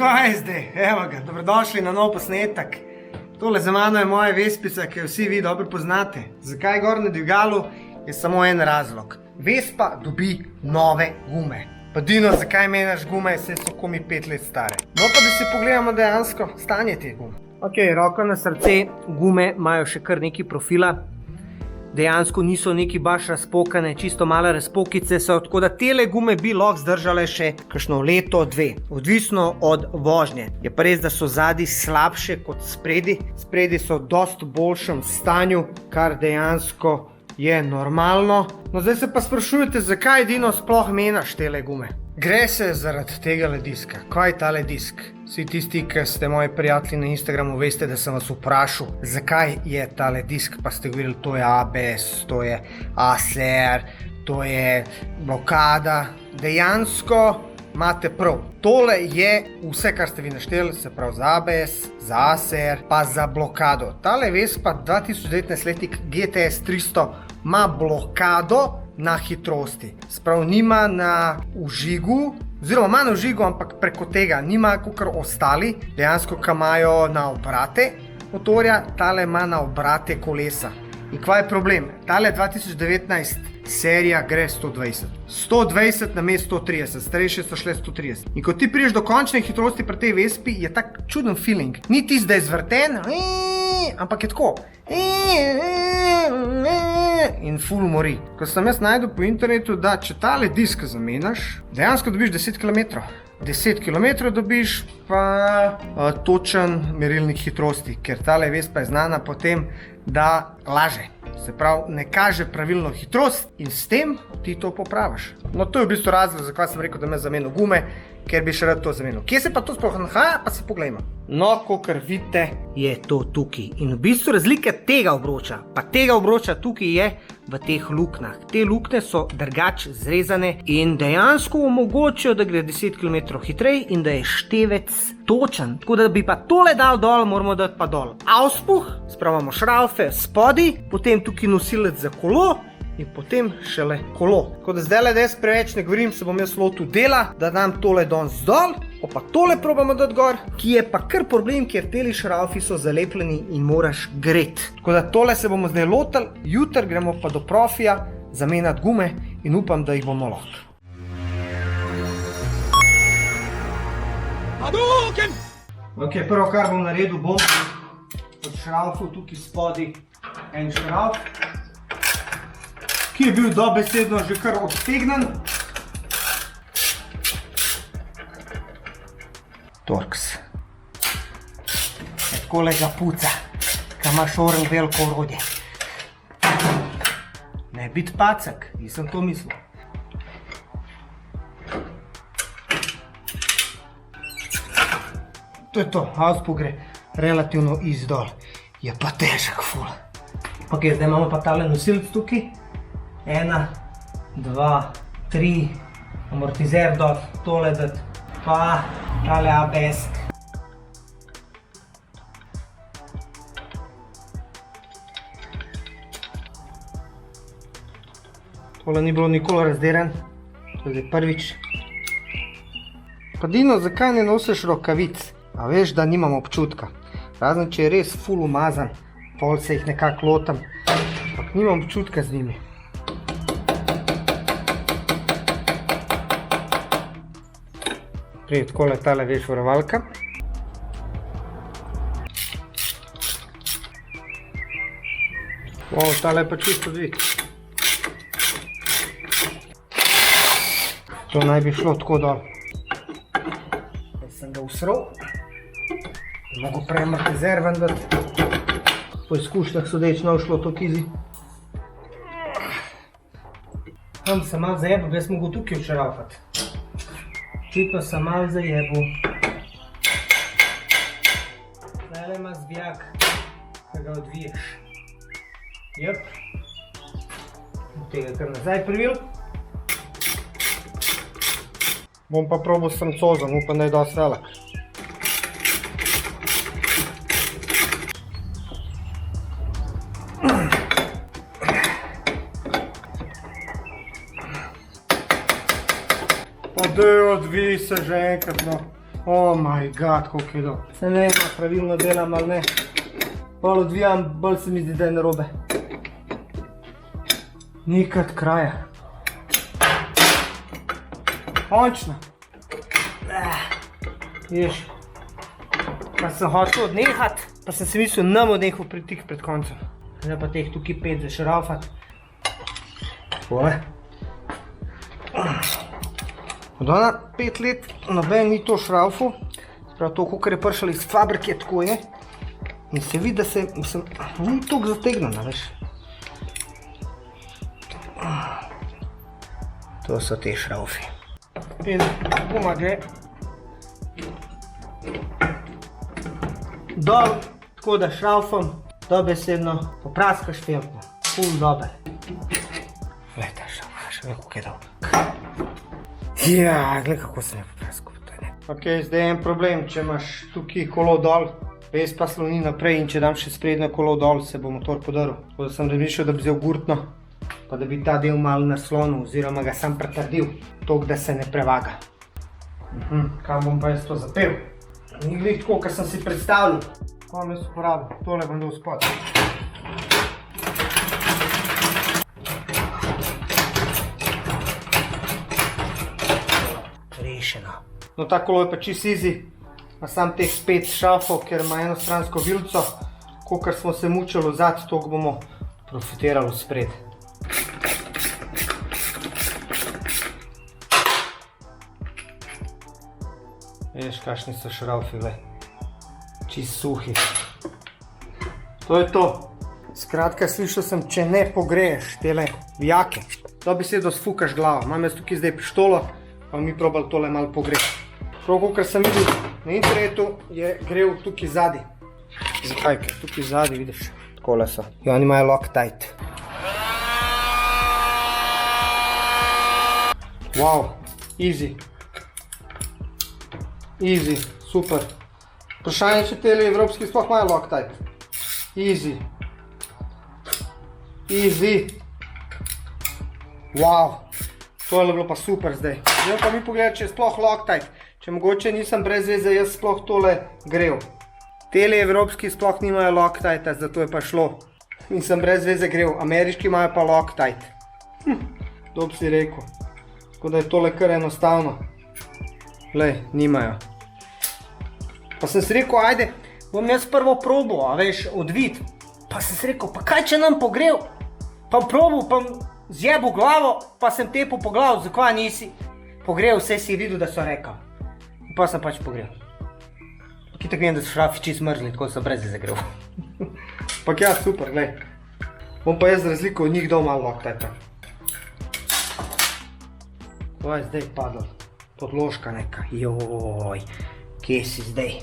kaj je zdaj? Evo ga, dobrodošli na nov posnetek. Tole za mano je moja Vespica, ki jo vsi vi dobro poznate. Zakaj gor na dvigalu? Je samo en razlog. Vespa dobi nove gume. Pa Dino, zakaj menjaš gume, saj so komi 5 let stare? No pa da si pogledamo dejansko stanje teh gum. Ok, roko na srce, gume imajo še kar neki profila. Dejansko niso neki baš razpokane, čisto male razpokice so, tako da tele gume bi lahko zdržale še kakšno leto, dve. Odvisno od vožnje. Je pa res, da so zadnji slabše kot spredi. Spredi so v dosti boljšem stanju, kar dejansko je normalno. No zdaj se pa sprašujete, zakaj Dino sploh menjaš tele gume? Gre se zaradi tega diska. Kaj je tale disk? Vsi tisti, ki ste moji prijatelji na Instagramu, veste, da sem vas vprašal, zakaj je tale disk, pa ste govorili, to je ABS, to je ACR, to je blokada. Dejansko imate prav. Tole je vse, kar ste vi našteli, se pravi za ABS, za ACR, pa za blokado. Tale Vespa 2019 letnik GTS 300 ima blokado na hitrosti. Sprav nima na užigu, oziroma ima na užigu, ampak preko tega nima kakor ostali, dejansko ka imajo na obrate motorja, tale ima na obrate kolesa. In kva je problem? Tale 2019 serija gre 120. 120 na mesto 130, starejše so šle 130. In ko ti priješ do končne hitrosti pri tej Vespi, je tak čuden feeling. Ni tisti, da je zvrten, ampak je tako. In ful mori. Ko sem jaz najdel po internetu, da če tale disk zamenjaš, dejansko dobiš 10 km. 10 km dobiš pa točen merilnik hitrosti, ker tale Vespa je znana po tem, da laže. Se pravi, ne kaže pravilno hitrost in s tem ti to popraviš. No to je v bistvu razlog, zakaj sem rekel, da me zamenil gume, ker bi še rad to zamenil. Kje se pa to sploh nahaja, pa si poglejmo. No, kakor vidite, je to tukaj. In v bistvu razlika tega obroča, pa tega obroča tukaj je v teh luknah. Te lukne so drugače zrezane in dejansko omogočijo, da gre 10 km hitrej in da je števec točen. Tako da bi pa tole dal dol, moramo dati pa dol auspuh, spravamo šraufe spodi, potem tukaj nosilec za kolo in potem šele kolo. Tako da zdaj, da jaz preveč ne govorim, se bom jaz lotil dela, da dam tole danes dol, pa tole probamo dati gor, ki je pa kar problem, ker teli šraufi so zalepljeni in moraš greti. Tako da tole se bomo zdaj lotili, jutri gremo pa do profija zamenjati gume in upam, da jih bomo lahko. Ok, prvo kar bom naredil, bom od šraufov tukaj spodi en šrauf, ki je bil dobesedno že kar odtegnan. Torx. Takole ga puca, ka ima šoren veliko orodje. Ne biti pacek, nisem to mislil. To je to, auspuh gre relativno izdol. Je pa težek ful. Ok, zdaj imamo pa tale nosilc tukaj. 1, 2, 3, amortizer dot, tole dot, pa tale ABS. Tole ni bilo nikoli razderan, to je zdaj prvič. Pa Dino, zakaj ne nosiš rokavic? A veš, da nimam občutka. Razen, če je res ful umazan, pol se jih nekako lotam, ampak nimam občutka z njimi. Prije takole tale veš varovalka. O, tale je pa čisto dvig. To naj bi šlo tako dol. Zdaj sem ga usral. Mogo prej amortizer vendar. Po izkušnjah sodeč ne šlo to kizi. Tam sem malo zajebil, bi jaz mogo tukaj včeraufati. Očitno sem malo zajebil. Zdajle ima zbijak, da ga odviješ. Jep. Od tega kar nazaj privil. Bom pa probal s francozom, upam, da je dosti velik. Pa daj odvij se že enkrat, no. Oh my god, koliko je dobro. Se ne vem, pravilno delam ali ne. Bolj odvijam, bolj se mi zdi, da je narobe. Nikrat kraja. Končno. Ješ. Pa sem hotel odnehat, pa sem se mislil nam odnehal tik pred koncem. Zdaj pa teh tukaj 5 za šraufat. Takole. Od ona 5 let noben ni to šraufal. Sprav to, kakor je prišel iz fabrike, tako je. In se vidi, da se ni toliko zategnjena, veš. To so te šraufi. In guma gre dol, tako da šraufam dobesedno popraskaš feltno. Ful dober. Glej ta šrauf, še vem, kako je dolg. Ja, glej kako sem je popraskal. Ok, zdaj je en problem, če imaš tukaj kolo dol, Vespa sloni naprej in če dam še sprednje kolo dol, se bo motor podaril. Tako da sem razmišljal, da bi vzel gurtno, pa da bi ta del malo naslonil oziroma ga sam pretrdil, toliko da se ne prevaga. Kam bom pa jaz to zapel? Ni glih tako, kar sem si predstavljal. Ko bom jaz uporabil, tole bom dal spod. Rešeno. No, ta kolo je pa čist easy, ima sam teh 5 šraufov, ker ima enostransko vilico. Kolikor smo se mučali vzad, toliko bomo profitirali spred. Veš, kakšni so šraufi, glej. Čist suhi. To je to. Skratka, slišal sem, če ne pogreješ tele vijake, dobesedno sfukaš glavo. Imam jaz tukaj zdaj pištolo, pa mi probali tole malo pogreti. Prav, kakor sem videl na internetu, je grev tukaj zadaj. Zakaj, ker tukaj zadaj, vidiš, takole so. In oni imajo Loctite. Wow, easy. Easy, super. Vprašanje, če tele evropski sploh imajo Loctite. Easy. Easy. Wow. To je bilo pa super zdaj. Zdaj pa mi pogledati, če je sploh Loctite. Če mogoče nisem brez veze, jaz sploh tole grev. Tele evropski sploh nimajo Loctite, zato je pa šlo. Nisem brez veze grev. Ameriški imajo pa Loctite. To bi si rekel. Tako da je tole kar enostavno. Glej, nimajo. Pa sem si rekel, ajde, bom jaz prvo probal, a veš, odvit. Pa sem si rekel, pa kaj če nam pogrev? Pa probal, pa zjebil glavo, pa sem tepil po glavu, zakaj nisi pogrev, vse si videl, da so rekel. Pa sem pač pogrev. Ki tako vem, da so šrafi čist mrzli, tako so brez zagrev. Pa ja, super, glej. Bom pa jaz razliko od njih dal malo Loctite. To je zdaj padlo. Podložka neka. Joj, kje si zdaj?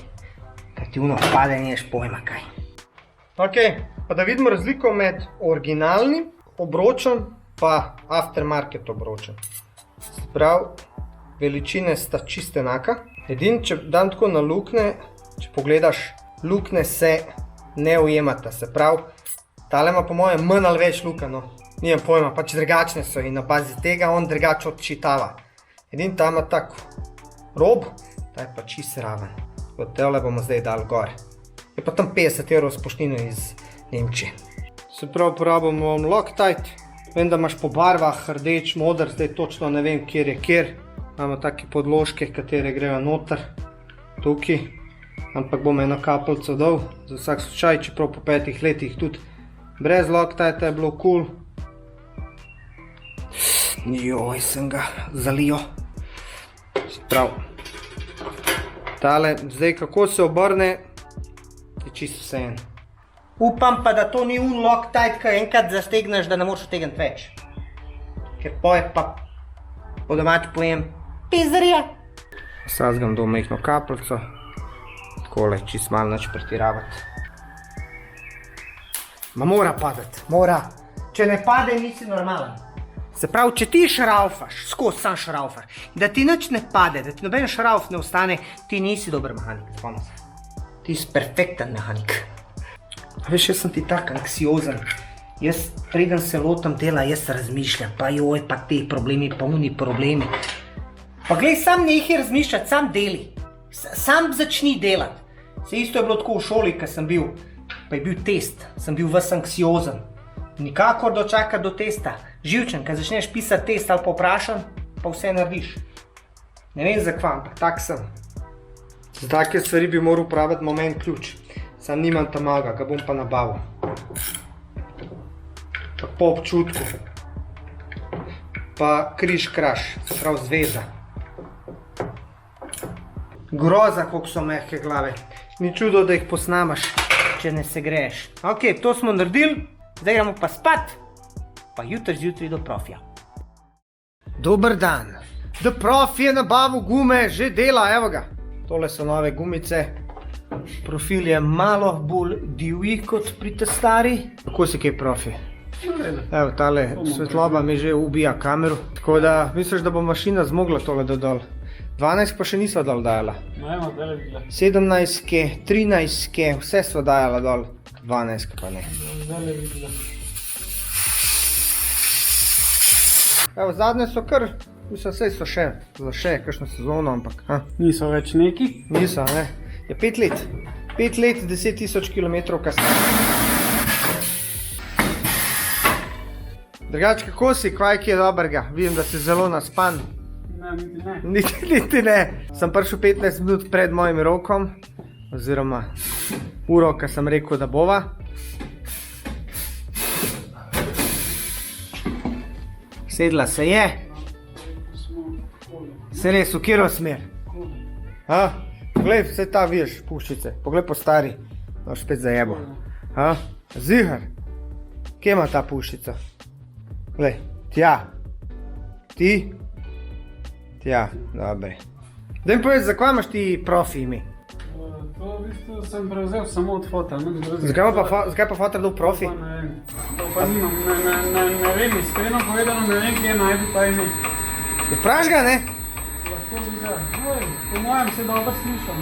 Kaj ti uno pade, niješ pojma kaj. Ok, pa da vidimo razliko med originalnim obročem pa aftermarket obročem. Sprav, veličine sta čist enaka. Edin, če dam tako na lukne, če pogledaš, lukne se ne ujemata. Se prav, tale ima po mojem manj ali več luka, no. Nijem pojma, pač drugačne so in na bazi tega on drugače odčitava. Edin ta ima tak rob, ta je pa čist raven. Od tele bomo zdaj dali gor. Je pa tam 50 € s poštnino iz Nemčije. Se prav, uporabimo Loctite. Vem, da imaš po barvah rdeč, moder, zdaj točno ne vem, kjer je kjer. Imamo take podložke, katere grejo noter, tukaj. Ampak bom eno kapljico dal, za vsak slučaj, čeprav po 5 letih tudi brez Loctite je bilo cool. Joj, sem ga zalijo. Sprav. Tale, zdaj kako se obrne, je čisto vseeno. Upam pa, da to ni un Loctite, ki enkrat zastegneš, da ne moraš otegniti več. Ker poje pa, po domač pojem, pizdarija. Sazgam dol mehno kapljico, takole, čist malo nič pretiravati. Ma mora padati, mora. Če ne pade, nisi normalen. Se pravi, če ti šraufaš, skozi sam šraufaš, da ti nič ne pade, da ti noben šrauf ne ostane, ti nisi dober mehanik, spomni se. Ti si perfekten mehanik. Veš, jaz sem ti tak anksiozen. Jaz, preden se lotam dela, jaz razmišljam, pa joj, pa te problemi, pa oni problemi. Pa glej, sam nehaj razmišljati, sam deli. Sam začni delati. Se isto je bilo tako v šoli, ko sem bil, pa je bil test, sem bil ves anksiozen. Nikakor dočakati do testa. Živčen, ko začneš pisati test ali pa vprašan, pa vse narediš. Ne vem zakaj, ampak tak sem. Za take stvari bi moral uporabiti moment ključ. Sam nimam tamaga, ga bom pa nabavil. Pa po občutku. Pa križ kraš, se pravi zveza. Groza, koliko so mehke glave. Ni čudo, da jih posnamaš, če ne se greješ. Ok, to smo naredili, zdaj gremo pa spat, pa jutri zjutraj do profija. Dober dan. The Prof je nabavil gume, že dela, evo ga. Tole so nove gumice. Profil je malo bolj divji kot pri te stari. Kako si kaj, Profi? Evo, tale svetloba mi že ubija kameru. Tako da, misliš, da bo mašina zmogla tole dol? 12 pa še niso dol dajala. 17-ke, 13-ke, vse so dajala dol. 12 pa ne. Evo, zadnje so kar, mislim, sej so še, za še kakšno sezono, ampak. Niso več neki? Niso, ne. Je 5 let. 5 let, 10.000 kilometrov kasneje. Drugač, kako si, kaj je dobrega? Vidim, da si zelo naspan. Ne, niti ne. Niti ne. Sem prišel 15 minut pred mojim rokom, oziroma uro, ko sem rekel, da bova. Sedla se je. Se res, v katero smer? Poglej, vse ta vidiš, puščice. Poglej po stari. No, spet zajebo. Zihar. Kje ima ta puščica? Glej, tja. Ti? Tja, dobre. Daj mi povedz, zakaj imaš ti Profi ime? To v bistvu sem prevzel samo od fota. Zakaj pa fotar dal Profi? To pa ne vem. To pa nimam, ne vem, iskreno povedano, ne vem, kje najdi ta ime. Vpraš ga, ne? Lahko bi ga. Po mojem se dobro slišam.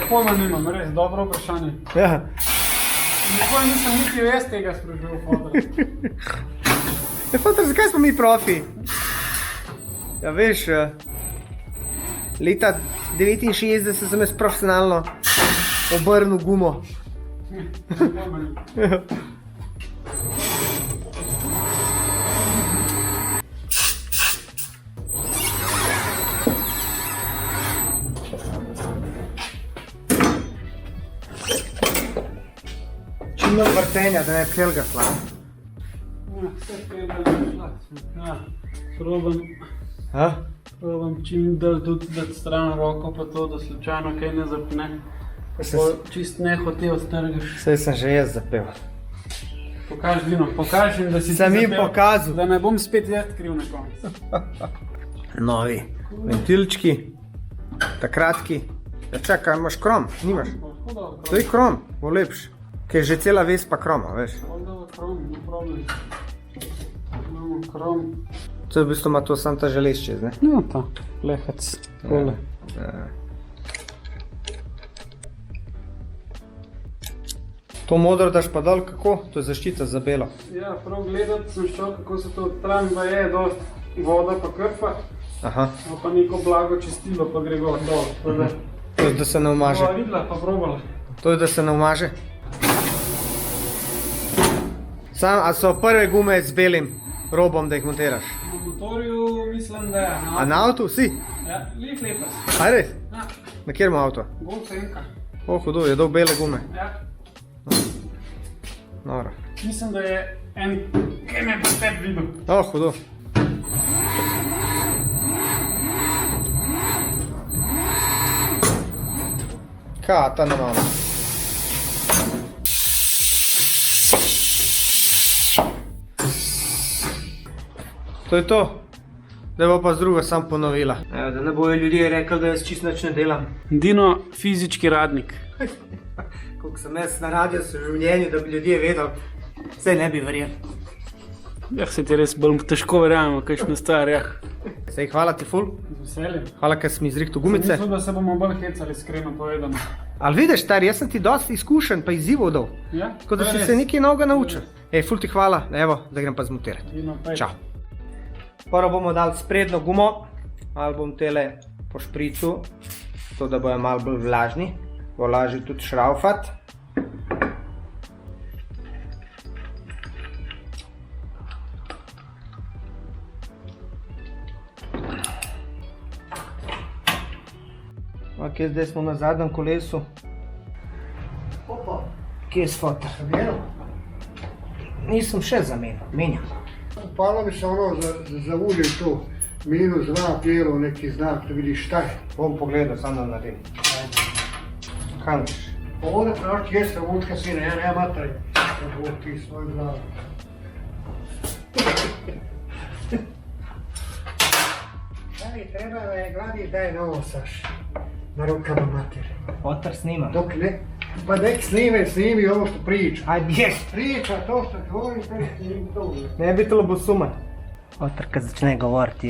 Pojma nimam, res, dobro vprašanje. Ja. Nikoli nisem niti vest tega sprašil fotra. Fotar, zakaj smo mi Profi? Ja, veš, leta 69 sem jaz profesionalno obrnil gumo. Čim manj vrtenja, da ne pelga šla. Vse pelga ne šla. Probam čim dalj tudi dati stran roko, pa to, da slučajno kaj ne zapne. Čist nehote odtrgaš. Saj sem že jaz zapel. Pokaži, Dino, pokaži, da si ti Sem jim zapel, pokazal. da ne bom spet jaz kriv na koncu. Novi ventilčki, takratki. Ja, čakaj, imaš krom? Nimaš? To je krom, bo lepš. Ker je že cela Vespa kroma, veš. Krom, no problem. Imamo krom. To je v bistvu ima to sam ta želez čez, ne? No, ta, lehec, tole. To modro daš pa dol, kako? To je zaščita za belo. Ja, prav gledati sem šel, kako se to tramva je, dosti voda pa krpa. Aha. Pa neko blago čistilo pa gre gor dol. To je, da se ne umaže. Bova videla pa probala. To je, da se ne umaže. A so prve gume z belim robom, da jih montiraš? Na motorju mislim, da je. A na avtu? Si? Ja, lep letos. A res? Ja, Na kjerom avto? Golf enka. Hudo, je dal bele gume. Ja. Noro. Mislim, da je en, kaj me bo spet videl. Hudo. Kaj, ta namama? To je to. Da bo pa z drugo sam ponovila. Evo, da ne bojo ljudje rekli, da jaz čisto nič ne delam. Dino, fizički radnik. Koliko sem jaz na radiju v življenju, da bi ljudje vedeli, vse ne bi verjel. Ja, se ti res bolj težko verjamemo, kakšno stvar, ja. Sej, hvala ti ful. Z veseljem. Hvala, ker si mi izrihtal gumice. Sem mislil, da se bomo bolj hecali, iskreno povedano. Ali vidiš, stari, jaz sem ti dosti izkušen pa izzivov dal. Ja? Tako da si se nekaj novega naučil. Ful ti hvala, evo, da grem pa zmontirati. Dino, pej. Čau. Prvo bomo dali sprednjo gumo, malo bom tele po špricu, zato da bojo malo bolj vlažni, bo lažje tudi šraufati. Ok, zdaj smo na zadnjem kolesu. Opa. Kje je fotor? Zamenil? Nisem še zamenil, menjam. Upalo mi se ono zavudil to minus 2 kilo neki znak, da vidiš šta je. Bom pogledal, sam da naredim. Kaj miš? Ovdje prenaš jeste vodka sine, ja nema matraj. Da bo ti svoj glav. Daj, treba da je gladi, daj na ovo, Saš. Na rukama mater. Fotor snimam. Dok ne, pa nek snimi ovo što priča. Aj, bješ! Priča to što govori, taj snimi to. Ne bi telo bo suman. Fotor kad začne govoriti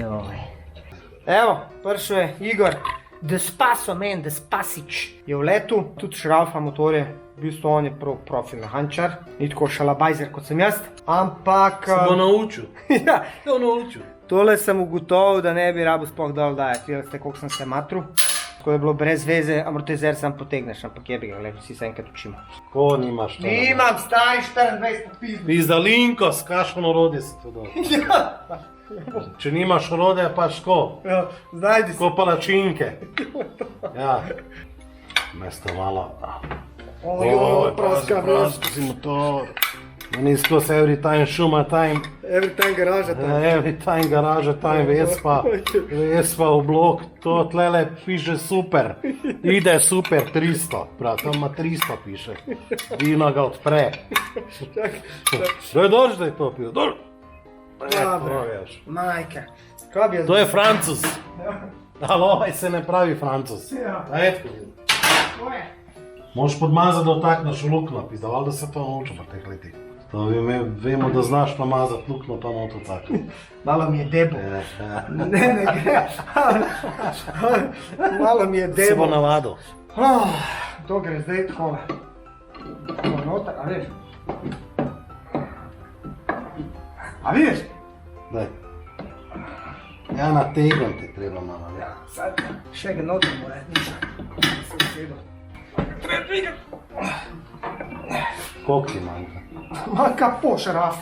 Evo, prišel je Igor. Despaso, men, Despasič. Je v letu, tudi šraufa motorje. V bistvu on je prav profil mehančar. Ni tako šalabajzer kot sem jaz. Ampak... Se bo naučil. Ja, Se bo naučil. tole sem ugotovil, da ne bi rabo sploh dol dajati. Videli ste, koliko sem se matril. Tako je bilo brez veze, amortizer sam potegneš, ampak je bi ga, vsi se enkrat učimo. Ko nimaš to? Nimam, stari 24 popizmi. Pizdalinko, s kakšno orodje si to dal? Ja, Če nimaš orodja, pač ko? ja, znajdi se. Ko palačinke. Ja. Mesto malo. Ojoj, praska vrst. praski motor. Meni skozi every time šuma time. Every time garaža tam. Every time garaža time, Vespa v blok. To tlele piše super. Ide super 300. Prav, tam ima 300 piše. Vino ga odpre. Daj dož, da je to pil. Dož. Dobro. Majke. Kaj bi jaz... To je Francuz. Ali ovaj se ne pravi Francuz. Ja. Eto. Možeš podmazati, da otakneš v lukno, pizdaval, da se to naučil po teh letih. To vemo, da znaš namazati lukno, pa not otakneš. Malo mi je debo. Ne gre. Malo mi je debo. Se bo navadil. To gre zdaj takole. Tako noter, a veš? A vidiš? Daj. Ja, nategnem te treba malo. Ja. Sad, še ga noter mora, nisem. Sem sedel. Treba dvigati. Koliko ti manjka? Manjka po šaraf.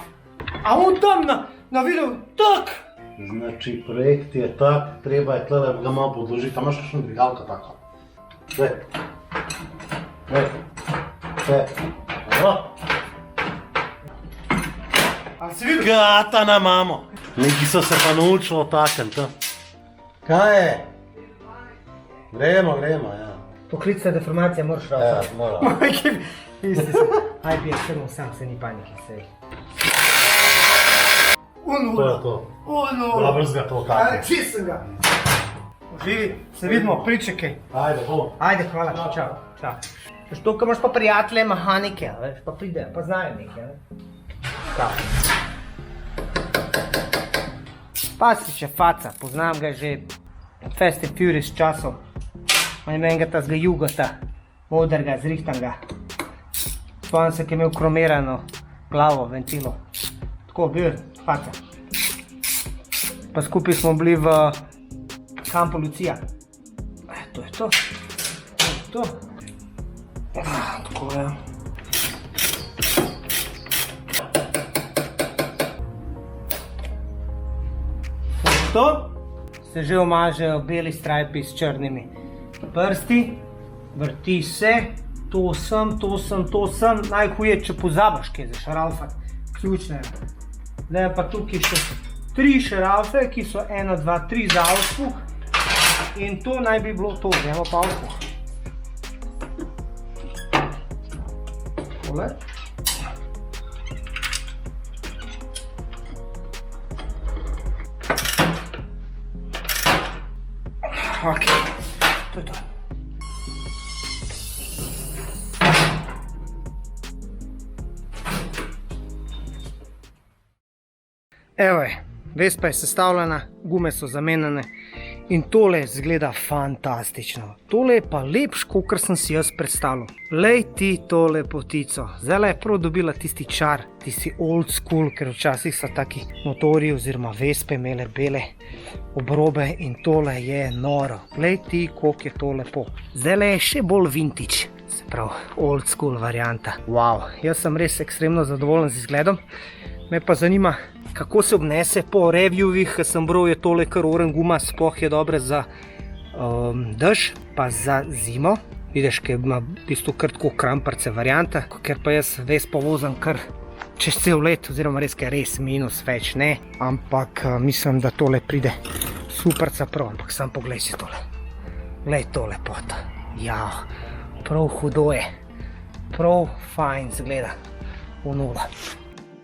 A on tam na video, tak! Znači, projekt je tak, treba je tle ga malo podložiti. A imaš kakšno dvigalko tako? Daj. Daj. Daj. Dobro. Ali si videl? Gata na mamo. Neki so se pa naučili otakniti. Kaj je? Gremo, ja. Poklicna deformacija moraš Ja, rafati. moram. Majke, isti se. Aj, biješ, sedmo sam, se ni panike, sej. To je to. Dobro zga to otakniti. Čist sem ga. Živi, se vidimo, pričekaj. Ajde, bo. Ajde, hvala, čao. Čao. Veš, to, ko imaš pa prijatelje mehanike, veš, pa pridejo, pa znajo nekaj, ne? Čao. Pasič je faca, poznam ga že Fast and Furious časov. Imam enega tazga jugota, modrega, zrihtanga. Spomnim se, ki je imel kromirano glavo, ventilo. Tako, bil faca. Pa skupaj smo bili v kampu Lucija. To je to. To je to. Tako je. To se že omažejo beli strajpi s črnimi prsti, vrti se, to sem, najhuje, če pozabiš kaj za šaralfat, ključno je. Zdaj pa tukaj še 3 šaralfe, ki so 1, 2, 3 za auspuh in to naj bi bilo to, gremo pa auspuh. Tole. Ok, to je to. Evo je, Vespa je sestavljena, gume so zamenjane In tole zgleda fantastično. Tole je pa lepš, kot sem si jaz predstavljal. Lej ti to lepotico. Zdaj je prav dobila tisti čar, tisti old school, ker včasih so taki motori oziroma vespe imele bele obrobe in tole je noro. Lej ti, koliko je to lepo. Zdaj je še bolj vintage, se pravi old school varianta. Wow, jaz sem res ekstremno zadovoljen z izgledom. Me pa zanima, kako se obnese po reviewih, ker sem bral, je tole kar oren guma, sploh je dobre za dež, pa za zimo. Vidiš, ker ima v bistvu kar tako kramparce varianta, ker pa jaz Vespo vozim kar čez cel let, oziroma res minus več ne, ampak mislim, da tole pride superca prav, ampak sam poglej si tole. Glej to lepoto. Ja, prav hudo je. Prav fajn zgleda. V nula.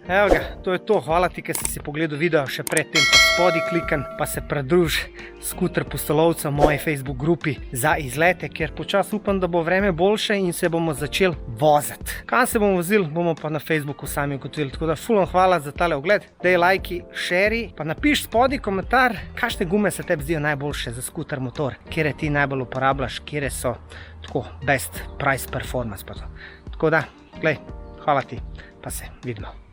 Evo ga, to je to. Hvala ti, ker si si pogledal video, še predtem pa spodaj klikam, pa se pridruž Skuter Pustolovca moji Facebook grupi za izlete, ker počas upam, da bo vreme boljše in se bomo začeli voziti. Kam se bomo vozili, bomo pa na Facebooku sami ugotovili. Tako da fulno hvala za tale ogled. Dej lajki, šeri, pa napiš spodaj komentar, kakšne gume se tebi zdijo najboljše za skuter motor, kjer ti najbolj uporabljaš, kjer so tako best price performance. Tako da, glej, hvala ti, pa se vidimo.